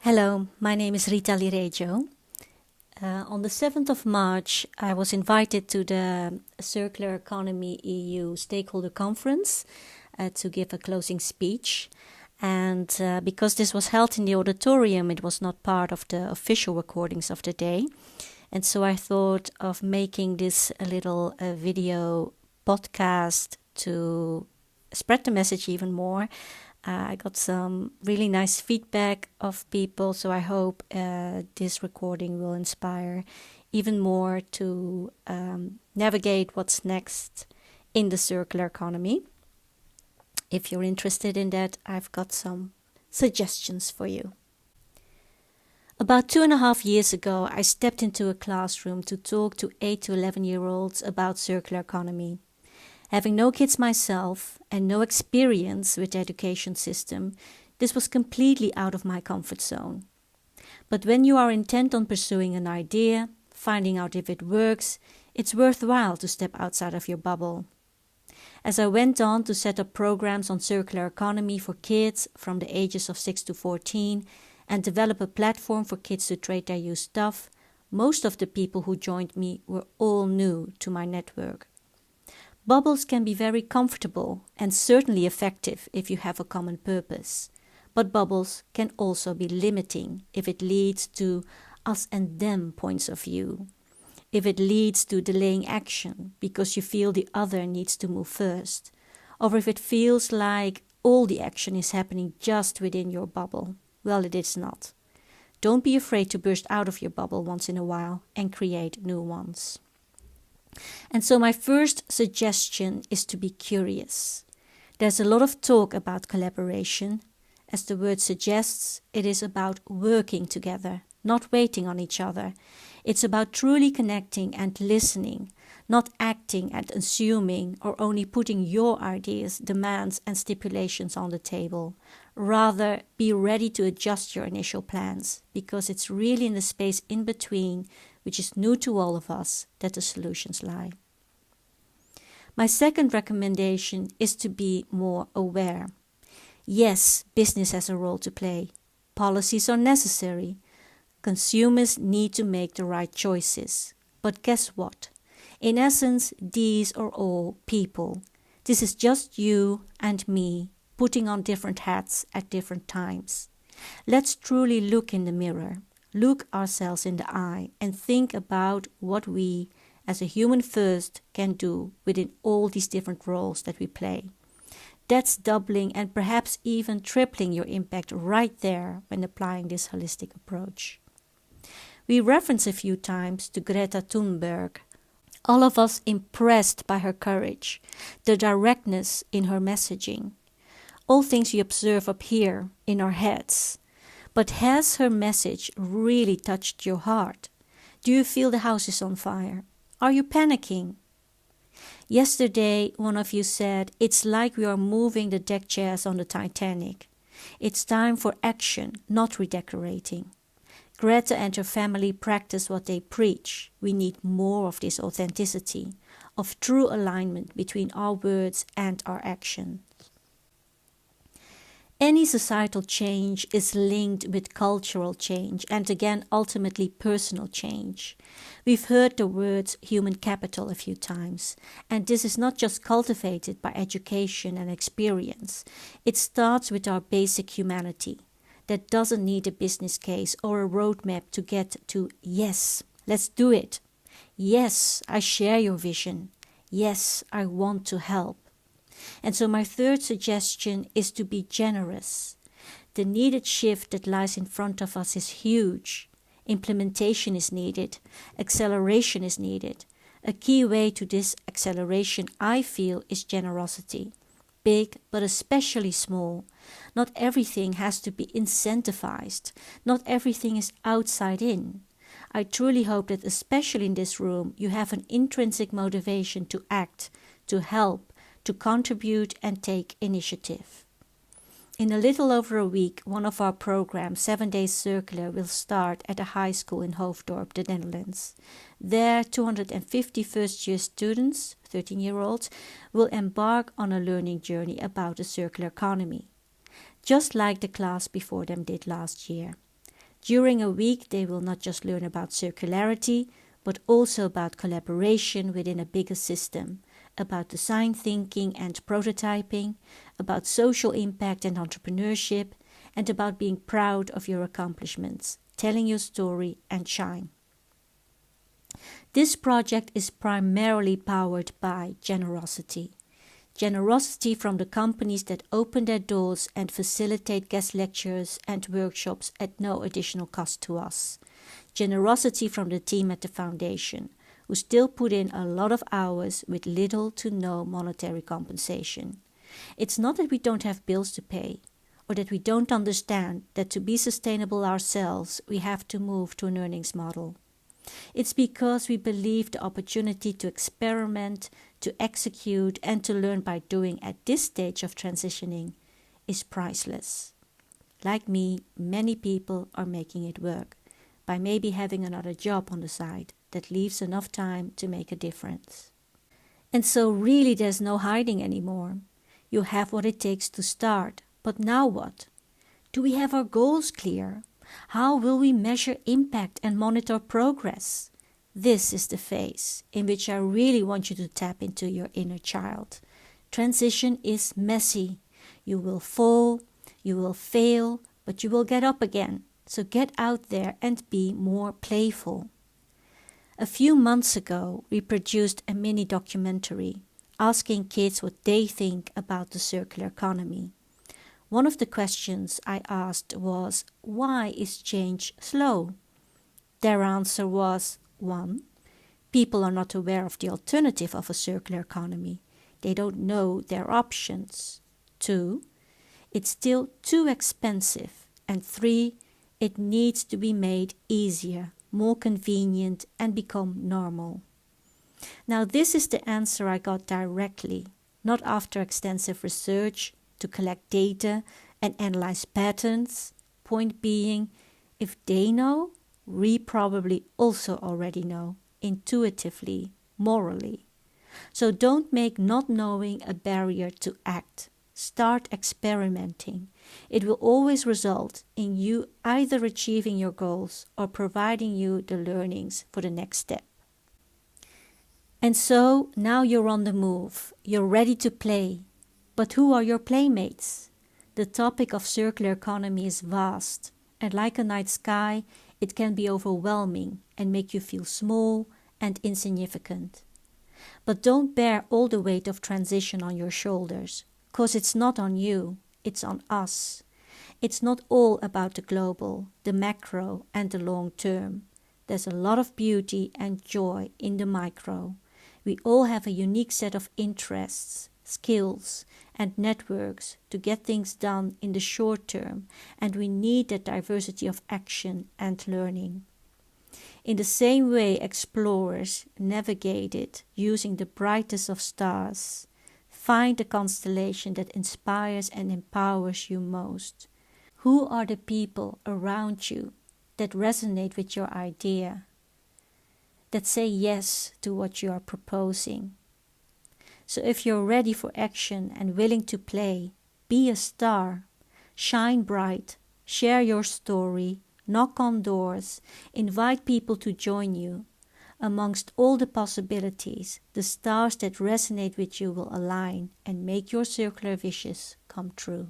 Hello, my name is Rieta Aliredjo. On the 7th of March, I was invited to the Circular Economy EU Stakeholder Conference to give a closing speech. And because this was held in the auditorium, it was not part of the official recordings of the day. And so I thought of making this a little video podcast to spread the message even more. I got some really nice feedback of people, so I hope this recording will inspire even more to navigate what's next in the circular economy. If you're interested in that, I've got some suggestions for you. About 2.5 years ago, I stepped into a classroom to talk to 8 to 11-year-olds about circular economy. Having no kids myself and no experience with the education system, this was completely out of my comfort zone. But when you are intent on pursuing an idea, finding out if it works, it's worthwhile to step outside of your bubble. As I went on to set up programs on circular economy for kids from the ages of 6 to 14 and develop a platform for kids to trade their used stuff, most of the people who joined me were all new to my network. Bubbles can be very comfortable and certainly effective if you have a common purpose. But bubbles can also be limiting if it leads to us and them points of view. If it leads to delaying action because you feel the other needs to move first. Or if it feels like all the action is happening just within your bubble. Well, it is not. Don't be afraid to burst out of your bubble once in a while and create new ones. And so my first suggestion is to be curious. There's a lot of talk about collaboration. As the word suggests, it is about working together, not waiting on each other. It's about truly connecting and listening, not acting and assuming or only putting your ideas, demands and stipulations on the table. Rather, be ready to adjust your initial plans, because it's really in the space in between, which is new to all of us, that the solutions lie. My second recommendation is to be more aware. Yes, business has a role to play. Policies are necessary. Consumers need to make the right choices. But guess what? In essence, these are all people. This is just you and me putting on different hats at different times. Let's truly look in the mirror. Look ourselves in the eye and think about what we, as a human first, can do within all these different roles that we play. That's doubling and perhaps even tripling your impact right there when applying this holistic approach. We reference a few times to Greta Thunberg, all of us impressed by her courage, the directness in her messaging, all things we observe up here in our heads. But has her message really touched your heart? Do you feel the house is on fire? Are you panicking? Yesterday, one of you said, it's like we are moving the deck chairs on the Titanic. It's time for action, not redecorating. Greta and her family practice what they preach. We need more of this authenticity, of true alignment between our words and our actions. Any societal change is linked with cultural change and again ultimately personal change. We've heard the words human capital a few times, and this is not just cultivated by education and experience. It starts with our basic humanity that doesn't need a business case or a roadmap to get to yes, let's do it. Yes, I share your vision. Yes, I want to help. And so my third suggestion is to be generous. The needed shift that lies in front of us is huge. Implementation is needed. Acceleration is needed. A key way to this acceleration, I feel, is generosity. Big, but especially small. Not everything has to be incentivized. Not everything is outside in. I truly hope that especially in this room, you have an intrinsic motivation to act, to help, to contribute and take initiative. In a little over a week, one of our programs, 7 Days Circular, will start at a high school in Hoofddorp, the Netherlands. There, 250 first-year students, 13-year-olds, will embark on a learning journey about the circular economy, just like the class before them did last year. During a week, they will not just learn about circularity, but also about collaboration within a bigger system, about design thinking and prototyping, about social impact and entrepreneurship, and about being proud of your accomplishments, telling your story and shine. This project is primarily powered by generosity. Generosity from the companies that open their doors and facilitate guest lectures and workshops at no additional cost to us. Generosity from the team at the foundation, who still put in a lot of hours with little to no monetary compensation. It's not that we don't have bills to pay, or that we don't understand that to be sustainable ourselves, we have to move to an earnings model. It's because we believe the opportunity to experiment, to execute, and to learn by doing at this stage of transitioning is priceless. Like me, many people are making it work by maybe having another job on the side that leaves enough time to make a difference. And so really there's no hiding anymore. You have what it takes to start, but now what? Do we have our goals clear? How will we measure impact and monitor progress? This is the phase in which I really want you to tap into your inner child. Transition is messy. You will fall, you will fail, but you will get up again. So get out there and be more playful. A few months ago, we produced a mini documentary asking kids what they think about the circular economy. One of the questions I asked was, why is change slow? Their answer was, 1. People are not aware of the alternative of a circular economy. They don't know their options. 2. It's still too expensive. And 3. It needs to be made easier, more convenient, and become normal. Now this is the answer I got directly, not after extensive research, to collect data and analyze patterns. Point being, if they know, we probably also already know, intuitively, morally. So don't make not knowing a barrier to act. Start experimenting. It will always result in you either achieving your goals or providing you the learnings for the next step. And so now you're on the move. You're ready to play. But who are your playmates? The topic of circular economy is vast, and like a night sky, it can be overwhelming and make you feel small and insignificant. But don't bear all the weight of transition on your shoulders, because it's not on you, it's on us. It's not all about the global, the macro, and the long term. There's a lot of beauty and joy in the micro. We all have a unique set of interests, skills, and networks to get things done in the short term, and we need that diversity of action and learning. In the same way explorers navigated using the brightest of stars, find the constellation that inspires and empowers you most. Who are the people around you that resonate with your idea, that say yes to what you are proposing? So if you're ready for action and willing to play, be a star, shine bright, share your story, knock on doors, invite people to join you. Amongst all the possibilities, the stars that resonate with you will align and make your circular wishes come true.